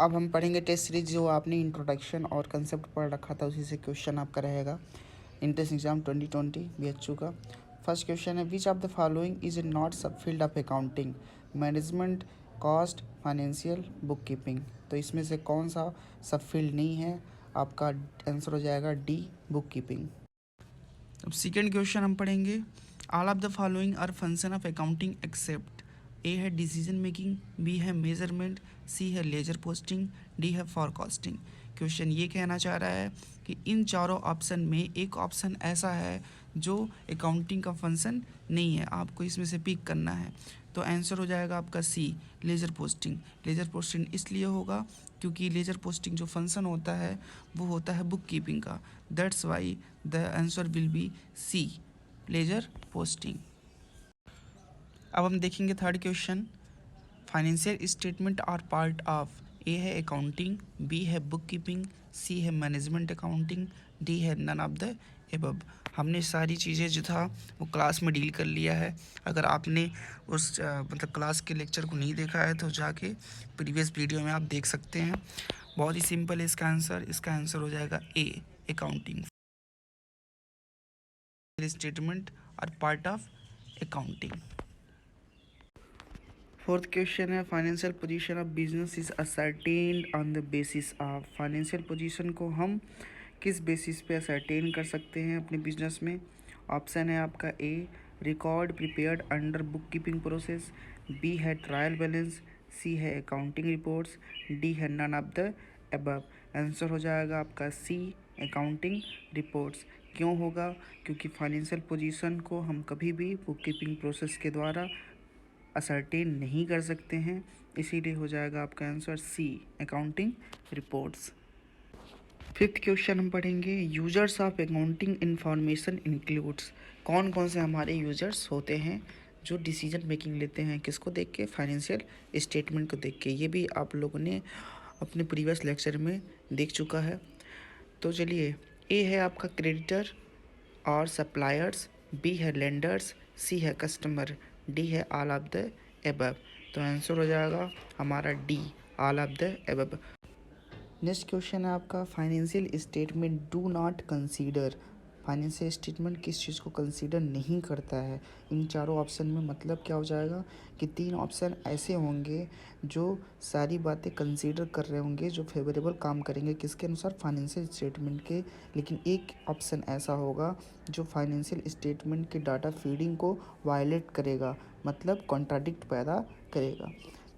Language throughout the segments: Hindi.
अब हम पढ़ेंगे टेस्ट सीरीज जो आपने इंट्रोडक्शन और कंसेप्ट पढ़ रखा था, उसी से क्वेश्चन आपका रहेगा इंट्रेंस एग्जाम 2020 BHU का। फर्स्ट क्वेश्चन है, which of the following is not sub field of accounting? Management, cost, financial, book keeping. तो इसमें से कौन सा सब फील्ड नहीं है? आपका आंसर हो जाएगा डी, बुक कीपिंग। अब सेकेंड क्वेश्चन हम पढ़ेंगे, all of the following are function of accounting except. A है डिसीजन मेकिंग, बी है मेजरमेंट, सी है लेजर पोस्टिंग, डी है फॉरकास्टिंग। क्वेश्चन ये कहना चाह रहा है कि इन चारों ऑप्शन में एक ऑप्शन ऐसा है जो अकाउंटिंग का फंक्शन नहीं है, आपको इसमें से पिक करना है। तो आंसर हो जाएगा आपका सी, लेजर पोस्टिंग। लेजर पोस्टिंग इसलिए होगा क्योंकि लेजर पोस्टिंग जो फंक्शन होता है वो होता है बुक कीपिंग का। That's why the answer will be C, ledger posting. अब हम देखेंगे third question, financial statement are part of. A है अकाउंटिंग, बी है बुक कीपिंग, सी है मैनेजमेंट अकाउंटिंग, डी है नन ऑफ द एबव। हमने सारी चीज़ें जो था वो क्लास में डील कर लिया है। अगर आपने उस मतलब क्लास के लेक्चर को नहीं देखा है तो जाके प्रीवियस वीडियो में आप देख सकते हैं। बहुत ही सिंपल है इसका आंसर हो जाएगा A, accounting. Statement are part of accounting. Fourth question है, financial position of business is ascertained on the basis of. Financial position को हम किस बेसिस पे असर्टेन कर सकते हैं अपने बिजनेस में? ऑप्शन है आपका A, record prepared under bookkeeping process, B है ट्रायल बैलेंस, सी है अकाउंटिंग रिपोर्ट्स, डी है none of the above. Answer हो जाएगा आपका सी, अकाउंटिंग रिपोर्ट्स। क्यों होगा? क्योंकि फाइनेंशियल पोजीशन को हम कभी भी बुक कीपिंग प्रोसेस के द्वारा असर्टेन नहीं कर सकते हैं, इसीलिए हो जाएगा आपका answer C, accounting reports. Fifth question हम पढ़ेंगे, users of accounting information includes. कौन कौन से हमारे यूजर्स होते हैं जो डिसीजन मेकिंग लेते हैं? किसको देख के? फाइनेंशियल स्टेटमेंट को देख के। ये भी आप लोगों ने अपने प्रीवियस लेक्चर में देख चुका है। तो चलिए, ए है आपका क्रेडिटर और सप्लायर्स, बी है लेंडर्स, सी है कस्टमर, डी है ऑल ऑफ द एबव। तो आंसर हो जाएगा हमारा D, all of the above. Next question है आपका, financial statement do not consider. Financial statement किस चीज़ को कंसीडर नहीं करता है? इन चारों ऑप्शन में मतलब क्या हो जाएगा कि तीन ऑप्शन ऐसे होंगे जो सारी बातें कंसीडर कर रहे होंगे, जो फेवरेबल काम करेंगे किसके अनुसार? फाइनेंशियल स्टेटमेंट के। लेकिन एक ऑप्शन ऐसा होगा जो फाइनेंशियल स्टेटमेंट के डाटा फीडिंग को वायलेट करेगा, मतलब कॉन्ट्राडिक्ट पैदा करेगा।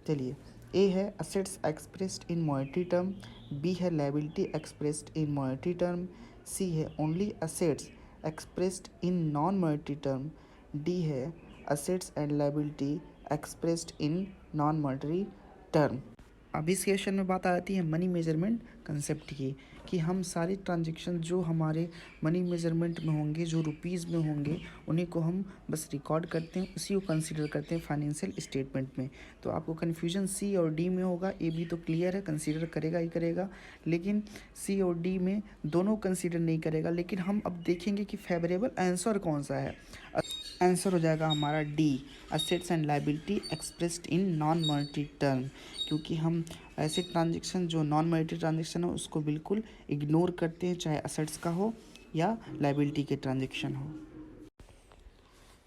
चलिए, ए है assets expressed in monetary term, B है liability expressed in monetary term, C है only assets expressed in non monetary term, D है assets and liability expressed in non monetary term. अब इस क्वेश्चन में बात आती है मनी मेजरमेंट कंसेप्ट की, कि हम सारे ट्रांजेक्शन जो हमारे मनी मेजरमेंट में होंगे, जो रुपीज़ में होंगे, उन्हीं को हम बस रिकॉर्ड करते हैं, उसी को कंसीडर करते हैं फाइनेंशियल स्टेटमेंट में। तो आपको कन्फ्यूजन सी और डी में होगा। ए बी तो क्लियर है, कंसीडर करेगा ही करेगा, लेकिन सी और डी में दोनों कंसीडर नहीं करेगा। लेकिन हम अब देखेंगे कि फेवरेबल आंसर कौन सा है। आंसर हो जाएगा हमारा D, assets and liability expressed in non monetary term, क्योंकि हम ऐसे ट्रांजेक्शन जो नॉन मॉनेटरी ट्रांजेक्शन हो उसको बिल्कुल इग्नोर करते हैं, चाहे असेट्स का हो या लायबिलिटी के ट्रांजेक्शन हो।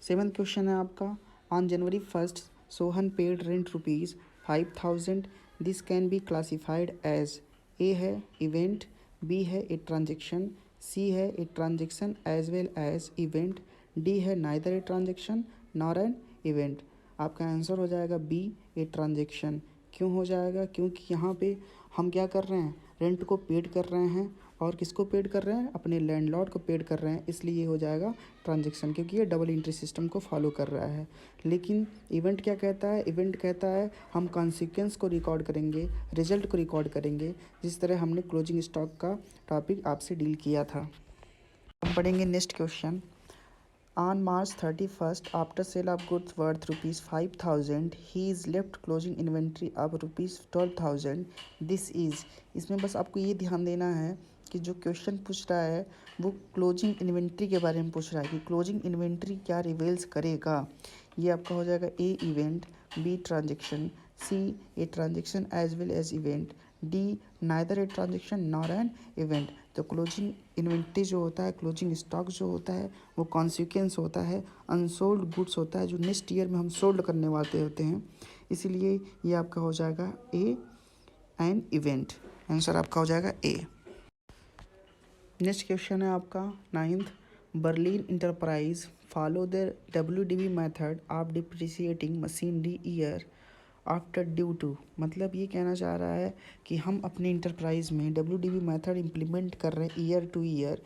सेवन्थ क्वेश्चन है आपका, on January 1 Sohan paid rent ₹5,000। This can be classified as. A है इवेंट, बी है ए ट्रांजेक्शन, सी है a transaction as well as event, D है neither a transaction nor an event. आपका आंसर हो जाएगा बी, ए ट्रांजेक्शन। क्यों हो जाएगा? क्योंकि यहाँ पे हम क्या कर रहे हैं, रेंट को पेड कर रहे हैं, और किसको पेड कर रहे हैं? अपने लैंडलॉर्ड को पेड कर रहे हैं, इसलिए ये हो जाएगा ट्रांजेक्शन, क्योंकि ये डबल एंट्री सिस्टम को फॉलो कर रहा है। लेकिन इवेंट क्या कहता है? इवेंट कहता है हम कॉन्सिक्वेंस को रिकॉर्ड करेंगे, रिजल्ट को रिकॉर्ड करेंगे, जिस तरह हमने क्लोजिंग स्टॉक का टॉपिक आपसे डील किया था। हम पढ़ेंगे next question, On March 31st, after sale of goods worth ₹5,000, he is left closing inventory of ₹12,000. This is, इसमें बस आपको ये ध्यान देना है कि जो क्वेश्चन पूछ रहा है वो क्लोजिंग इन्वेंट्री के बारे में पूछ रहा है कि क्लोजिंग इन्वेंट्री क्या रिवेल्स करेगा। ये आपका हो जाएगा A event, B transaction, C a transaction as well as event, D neither a transaction nor an event. तो क्लोजिंग इन्वेंट्री जो होता है, क्लोजिंग स्टॉक जो होता है, वो कॉन्सिक्वेंस होता है, अनसोल्ड गुड्स होता है जो नेक्स्ट ईयर में हम सोल्ड करने वाले होते हैं। इसीलिए ये आपका हो जाएगा ए एन इवेंट। आंसर आपका हो जाएगा ए। नेक्स्ट क्वेश्चन है आपका 9th, Berlin enterprise follow the WDV method of depreciating machinery year after due to. मतलब ये कहना चाह रहा है कि हम अपने इंटरप्राइज में WDV मेथड इम्प्लीमेंट कर रहे हैं ईयर टू ईयर,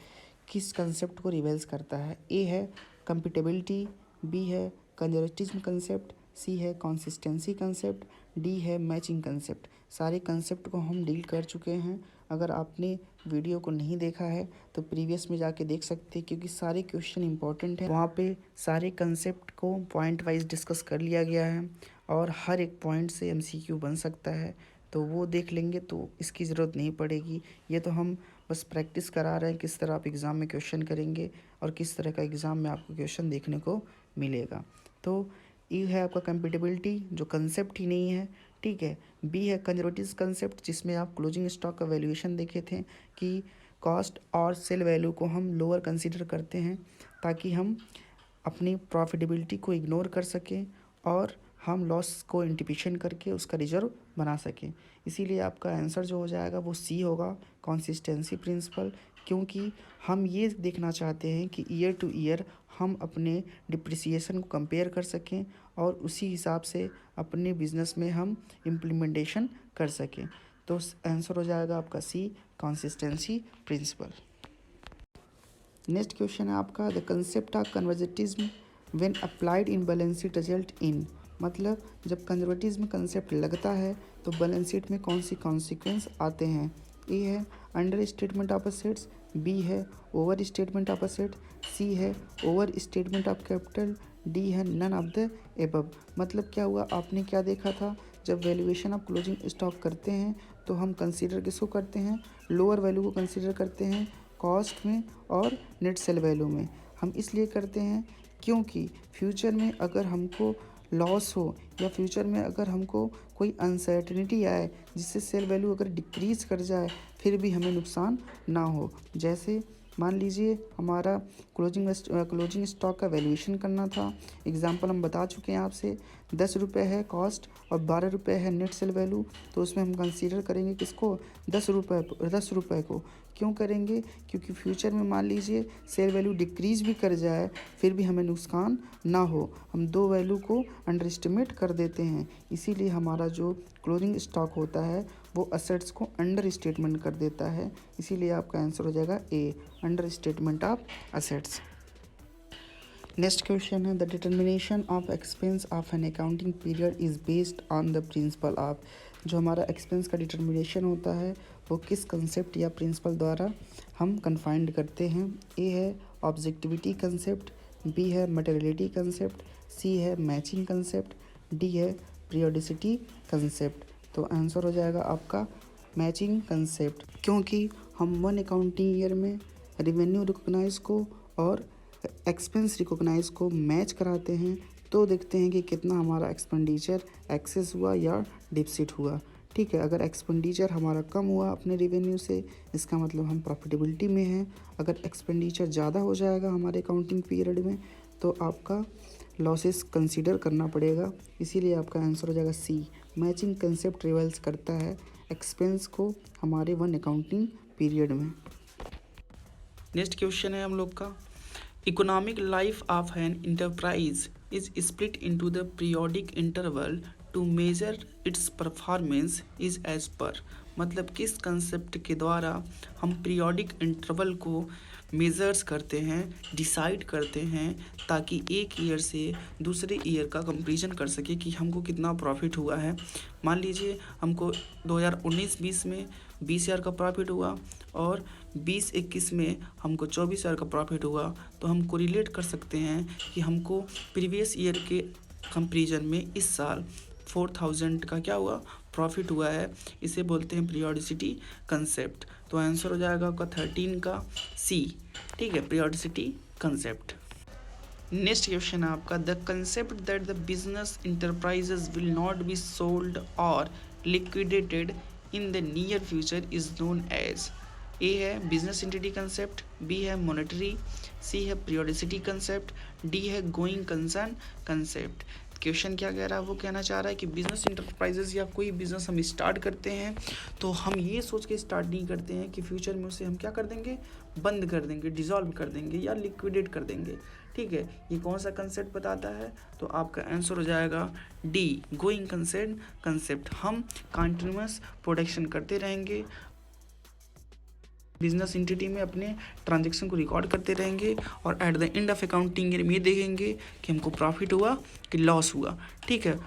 किस कंसेप्ट को रिवाइज करता है। ए है कंपिटेबिलिटी, बी है कंजर्वेटिज्म कंसेप्ट, सी है कंसिस्टेंसी कंसेप्ट, डी है मैचिंग कंसेप्ट। सारे कंसेप्ट को हम डील कर चुके हैं। अगर आपने वीडियो को नहीं देखा है तो प्रीवियस में जाके देख सकते हैं, क्योंकि सारे क्वेश्चन इंपॉर्टेंट है। वहाँ पे सारे कंसेप्ट को पॉइंट वाइज डिस्कस कर लिया गया है और हर एक पॉइंट से MCQ बन सकता है, तो वो देख लेंगे तो इसकी ज़रूरत नहीं पड़ेगी। ये तो हम बस प्रैक्टिस करा रहे हैं किस तरह आप एग्ज़ाम में क्वेश्चन करेंगे और किस तरह का एग्ज़ाम में आपको क्वेश्चन देखने को मिलेगा। तो ये है आपका कंपेटेबिलिटी जो कंसेप्ट ही नहीं है, ठीक है। बी है कंजर्वेटिव कंसेप्ट, जिसमें आप क्लोजिंग स्टॉक का वैल्यूएशन देखे थे कि कॉस्ट और सेल वैल्यू को हम लोअर कंसीडर करते हैं ताकि हम अपनी प्रॉफिटेबिलिटी को इग्नोर कर सकें और हम लॉस को एंटिसिपेशन करके उसका रिजर्व बना सकें। इसीलिए आपका आंसर जो हो जाएगा वो सी होगा, कंसिस्टेंसी प्रिंसिपल। क्योंकि हम ये देखना चाहते हैं कि ईयर टू ईयर हम अपने डिप्रिसिएशन को कंपेयर कर सकें और उसी हिसाब से अपने बिजनेस में हम इम्प्लीमेंटेशन कर सकें। तो आंसर हो जाएगा आपका C, consistency principle. Next question है आपका the concept of conservatism when applied in balance sheet result in. मतलब जब कंजर्वेटिज्म कंसेप्ट लगता है तो बैलेंस शीट में कौन सी कॉन्सिक्वेंस आते हैं। ए है under statement of assets, B है overstatement of asset, C है overstatement of capital, D है नन ऑफ द एबव। मतलब क्या हुआ, आपने क्या देखा था, जब वैल्यूएशन ऑफ क्लोजिंग स्टॉक करते हैं तो हम कंसीडर किसको करते हैं, लोअर वैल्यू को कंसीडर करते हैं कॉस्ट में और नेट सेल वैल्यू में। हम इसलिए करते हैं क्योंकि फ्यूचर में अगर हमको लॉस हो या फ्यूचर में अगर हमको कोई अनसर्टेनिटी आए जिससे सेल वैल्यू अगर डिक्रीज़ कर जाए फिर भी हमें नुकसान ना हो। जैसे मान लीजिए हमारा क्लोजिंग स्टॉक का वैल्यूएशन करना था, एग्जांपल हम बता चुके हैं आपसे, 10 रुपये है कॉस्ट और 12 रुपये है नेट सेल वैल्यू, तो उसमें हम कंसीडर करेंगे किसको, 10 रुपये को। क्यों करेंगे, क्योंकि फ्यूचर में मान लीजिए सेल वैल्यू डिक्रीज भी कर जाए फिर भी हमें नुकसान ना हो। हम दो वैल्यू को अंडर एस्टिमेट कर देते हैं, इसीलिए हमारा जो क्लोजिंग स्टॉक होता है वो असेट्स को अंडर स्टेटमेंट कर देता है। इसीलिए आपका आंसर हो जाएगा A, under statement of assets. Next question है the determination of expense of an accounting period is based on the principle of. जो हमारा एक्सपेंस का डिटर्मिनेशन होता है वो किस कंसेप्ट या प्रिंसिपल द्वारा हम कन्फाइंड करते हैं। ए है ऑब्जेक्टिविटी कंसेप्ट, बी है मटेरियलिटी कंसेप्ट, सी है मैचिंग कंसेप्ट, डी है पीरियोडिसिटी कंसेप्ट। तो आंसर हो जाएगा आपका मैचिंग कंसेप्ट, क्योंकि हम वन अकाउंटिंग ईयर में रेवेन्यू रिकॉग्नाइज को और एक्सपेंस रिकॉग्नाइज को मैच कराते हैं तो देखते हैं कि कितना हमारा एक्सपेंडिचर एक्सेस हुआ या डिफिसिट हुआ। ठीक है, अगर एक्सपेंडिचर हमारा कम हुआ अपने रेवेन्यू से इसका मतलब हम प्रॉफिटेबिलिटी में हैं। अगर एक्सपेंडिचर ज़्यादा हो जाएगा हमारे अकाउंटिंग पीरियड में तो आपका लॉसेस कंसीडर करना पड़ेगा। इसीलिए आपका आंसर हो जाएगा सी, मैचिंग कंसेप्ट रिवाइज करता है एक्सपेंस को हमारे वन अकाउंटिंग पीरियड में। नेक्स्ट क्वेश्चन है हम लोग का economic life of an enterprise is split into the periodic interval to measure its performance is as per. मतलब किस कंसेप्ट के द्वारा हम पीरियोडिक इंटरवल को मेजर्स करते हैं, डिसाइड करते हैं ताकि एक ईयर से दूसरे ईयर का कंपैरिजन कर सके कि हमको कितना प्रॉफिट हुआ है। मान लीजिए हमको 2019-20 में 20,000 का प्रॉफिट हुआ और 20-21 में हमको 24,000 का प्रॉफिट हुआ, तो हम कोरिलेट कर सकते हैं कि हमको प्रीवियस ईयर के कंपैरिजन में इस साल 4,000 का क्या हुआ, प्रॉफिट हुआ है। इसे बोलते हैं पीरियोडिसिटी कंसेप्ट। तो आंसर हो जाएगा आपका 13 का सी। ठीक है, पीरियोडिसिटी कंसेप्ट। नेक्स्ट क्वेश्चन है आपका the concept that the business enterprises will not be sold or liquidated in the near future is known as. A है बिजनेस एंटिटी कंसेप्ट, बी है मॉनेटरी, सी है पीरियोडिसिटी कंसेप्ट, डी है गोइंग कंसर्न कंसेप्ट। क्वेश्चन क्या कह रहा है, वो कहना चाह रहा है कि बिजनेस इंटरप्राइजेस या कोई बिजनेस हम स्टार्ट करते हैं तो हम ये सोच के स्टार्ट नहीं करते हैं कि फ्यूचर में उसे हम क्या कर देंगे, बंद कर देंगे, डिसॉल्व कर देंगे या लिक्विडेट कर देंगे। ठीक है, ये कौन सा कंसेप्ट बताता है, तो आपका आंसर हो जाएगा डी, गोइंग कंसर्न कंसेप्ट। हम कंटिन्यूअस प्रोडक्शन करते रहेंगे, बिजनेस एंटिटी में अपने ट्रांजैक्शन को रिकॉर्ड करते रहेंगे और at the end of accounting year में ये देखेंगे कि हमको प्रॉफिट हुआ कि लॉस हुआ। ठीक है,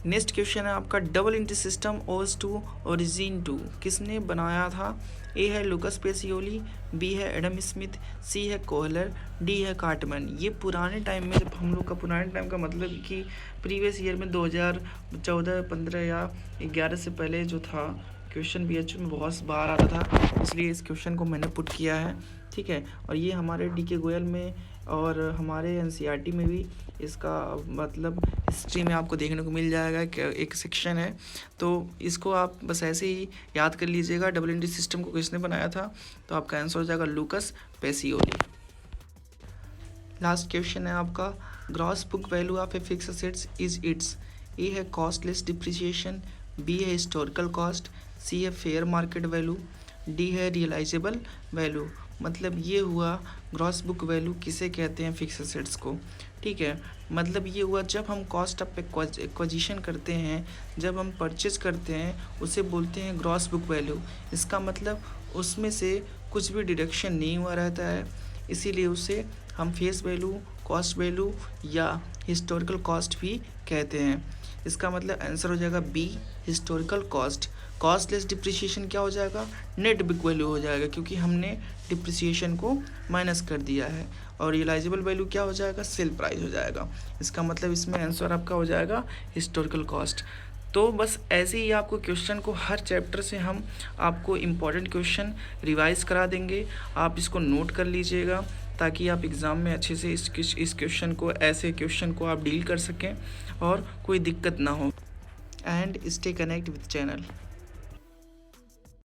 नेक्स्ट क्वेश्चन है आपका डबल एंट्री सिस्टम ओज टू ओरिजिन टू किसने बनाया था। ए है लुकस पेसियोली, बी है एडम स्मिथ, सी है कोहलर, डी है कार्टमैन। ये पुराने टाइम में, जब हम लोग का पुराने टाइम का मतलब कि प्रीवियस ईयर में 2014, 15 या 11 से पहले जो था क्वेश्चन BHU में बहुत बार आता था, इसलिए इस क्वेश्चन को मैंने पुट किया है। ठीक है, और ये हमारे DK गोयल में और हमारे NCERT में भी इसका मतलब हिस्ट्री में आपको देखने को मिल जाएगा कि एक सेक्शन है, तो इसको आप बस ऐसे ही याद कर लीजिएगा डबल एंट्री सिस्टम को किसने बनाया था, तो आपका आंसर हो जाएगा लुकस पेसियोली। लास्ट क्वेश्चन है आपका gross book value of a fixed assets is its. A है कॉस्टलेस डिप्रिसिएशन, बी है हिस्टोरिकल कॉस्ट, सी है फेयर मार्केट वैल्यू, डी है रियलाइजेबल वैल्यू। मतलब ये हुआ ग्रॉस बुक वैल्यू किसे कहते हैं, फिक्स एसेट्स को। ठीक है, मतलब ये हुआ जब हम कॉस्ट ऑफ एक्विजिशन करते हैं, जब हम परचेज करते हैं, उसे बोलते हैं ग्रॉस बुक वैल्यू। इसका मतलब उसमें से कुछ भी डिडक्शन नहीं हुआ रहता है, इसीलिए उसे हम फेस वैल्यू, कॉस्ट वैल्यू या हिस्टोरिकल कॉस्ट भी कहते हैं। इसका मतलब आंसर हो जाएगा B, historical cost. Cost less depreciation क्या हो जाएगा, नेट बुक वैल्यू हो जाएगा, क्योंकि हमने डिप्रिसिएशन को माइनस कर दिया है। और रियलाइजेबल वैल्यू क्या हो जाएगा, सेल प्राइस हो जाएगा। इसका मतलब इसमें आंसर आपका हो जाएगा हिस्टोरिकल कॉस्ट। तो बस ऐसे ही आपको क्वेश्चन को हर चैप्टर से हम आपको इम्पॉर्टेंट क्वेश्चन रिवाइज करा देंगे, आप इसको नोट कर लीजिएगा ताकि आप एग्ज़ाम में अच्छे से इस क्वेश्चन को, ऐसे क्वेश्चन को आप डील कर सकें और कोई दिक्कत ना हो। And stay connect with channel.